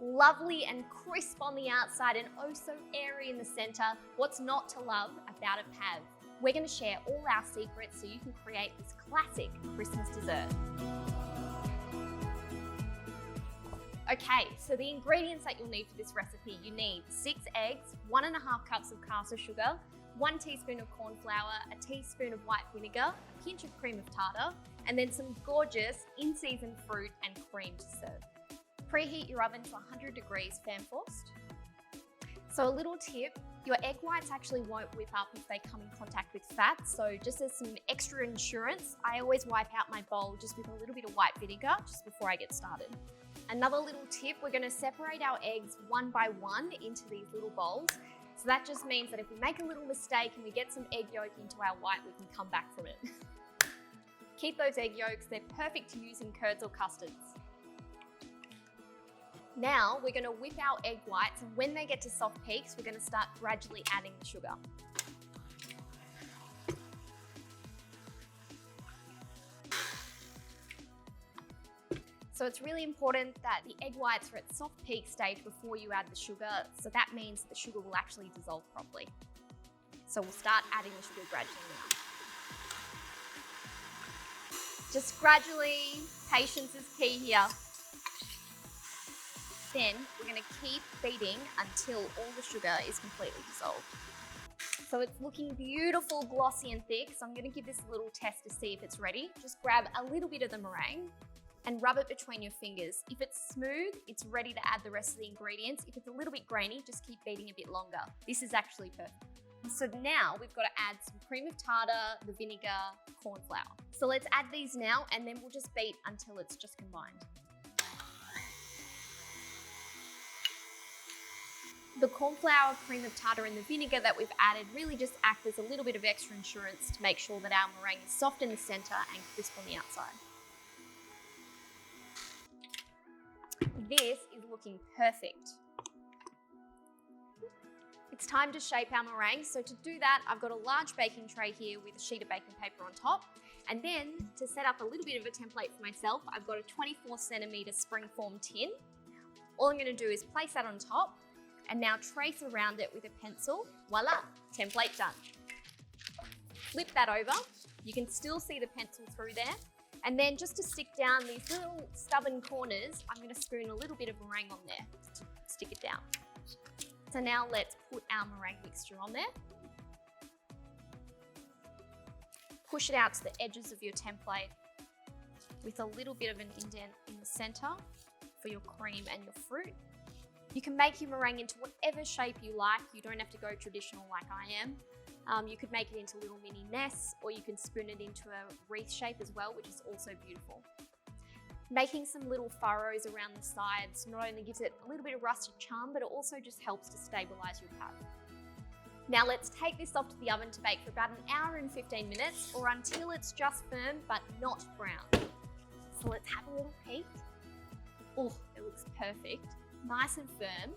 Lovely and crisp on the outside and oh so airy in the center. What's not to love about a pav? We're going to share all our secrets so you can create this classic Christmas dessert. Okay, so the ingredients that you'll need for this recipe, you need 6 eggs, 1.5 cups of caster sugar, 1 teaspoon of corn flour, a teaspoon of white vinegar, a pinch of cream of tartar, and then some gorgeous in-season fruit and cream to serve. Preheat your oven to 100 degrees fan forced. So a little tip, your egg whites actually won't whip up if they come in contact with fat. So just as some extra insurance, I always wipe out my bowl just with a little bit of white vinegar just before I get started. Another little tip, we're going to separate our eggs one by one into these little bowls. So that just means that if we make a little mistake and we get some egg yolk into our white, we can come back from it. Keep those egg yolks, they're perfect to use in curds or custards. Now we're going to whip our egg whites, and when they get to soft peaks, we're going to start gradually adding the sugar. So it's really important that the egg whites are at soft peak stage before you add the sugar, so that means the sugar will actually dissolve properly. So we'll start adding the sugar gradually now. Just gradually, patience is key here. Then we're going to keep beating until all the sugar is completely dissolved. So it's looking beautiful, glossy and thick. So I'm going to give this a little test to see if it's ready. Just grab a little bit of the meringue and rub it between your fingers. If it's smooth, it's ready to add the rest of the ingredients. If it's a little bit grainy, just keep beating a bit longer. This is actually perfect. So now we've got to add some cream of tartar, the vinegar, corn flour. So let's add these now and then we'll just beat until it's just combined. The corn flour, cream of tartar and the vinegar that we've added really just act as a little bit of extra insurance to make sure that our meringue is soft in the center and crisp on the outside. This is looking perfect. It's time to shape our meringue. So to do that, I've got a large baking tray here with a sheet of baking paper on top. And then to set up a little bit of a template for myself, I've got a 24cm springform tin. All I'm going to do is place that on top and now trace around it with a pencil. Voila, template done. Flip that over. You can still see the pencil through there. And then just to stick down these little stubborn corners, I'm going to spoon a little bit of meringue on there to stick it down. So now let's put our meringue mixture on there. Push it out to the edges of your template with a little bit of an indent in the center for your cream and your fruit. You can make your meringue into whatever shape you like. You don't have to go traditional like I am. You could make it into little mini nests, or you can spoon it into a wreath shape as well, which is also beautiful. Making some little furrows around the sides not only gives it a little bit of rustic charm, but it also just helps to stabilize your pav. Now let's take this off to the oven to bake for about 1 hour and 15 minutes, or until it's just firm but not brown. So let's have a little peek. Oh, it looks perfect. Nice and firm.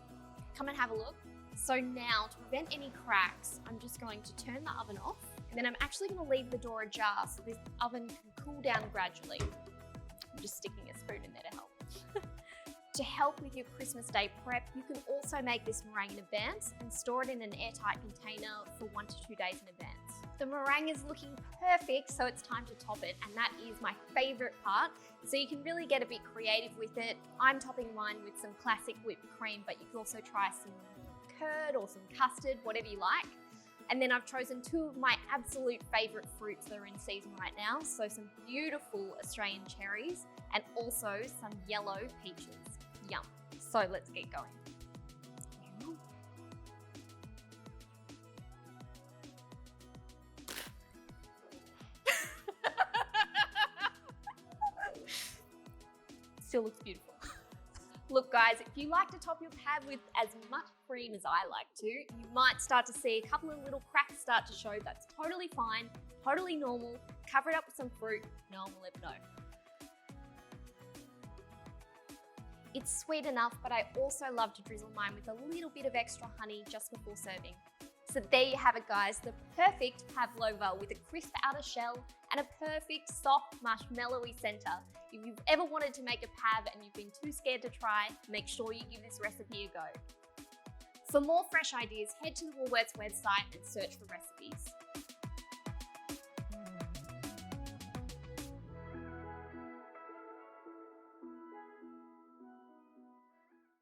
Come and have a look. So now, to prevent any cracks, I'm just going to turn the oven off, and then I'm actually going to leave the door ajar so this oven can cool down gradually. I'm just sticking a spoon in there to help. To help with your Christmas Day prep, you can also make this meringue in advance and store it in an airtight container for 1 to 2 days in advance. The meringue is looking perfect, so it's time to top it, and that is my favorite part. So you can really get a bit creative with it. I'm topping mine with some classic whipped cream, but you can also try some curd or some custard, whatever you like. And then I've chosen 2 of my absolute favorite fruits that are in season right now. So some beautiful Australian cherries and also some yellow peaches. Yum. So let's get going. Still looks beautiful. Look guys, if you like to top your pav with as much cream as I like to, you might start to see a couple of little cracks start to show. That's totally fine, totally normal. Cover it up with some fruit, no one will ever know. It's sweet enough, but I also love to drizzle mine with a little bit of extra honey just before serving. So there you have it, guys, the perfect pavlova with a crisp outer shell and a perfect soft marshmallowy center. If you've ever wanted to make a pav and you've been too scared to try, make sure you give this recipe a go. For more fresh ideas, head to the Woolworths website and search for recipes.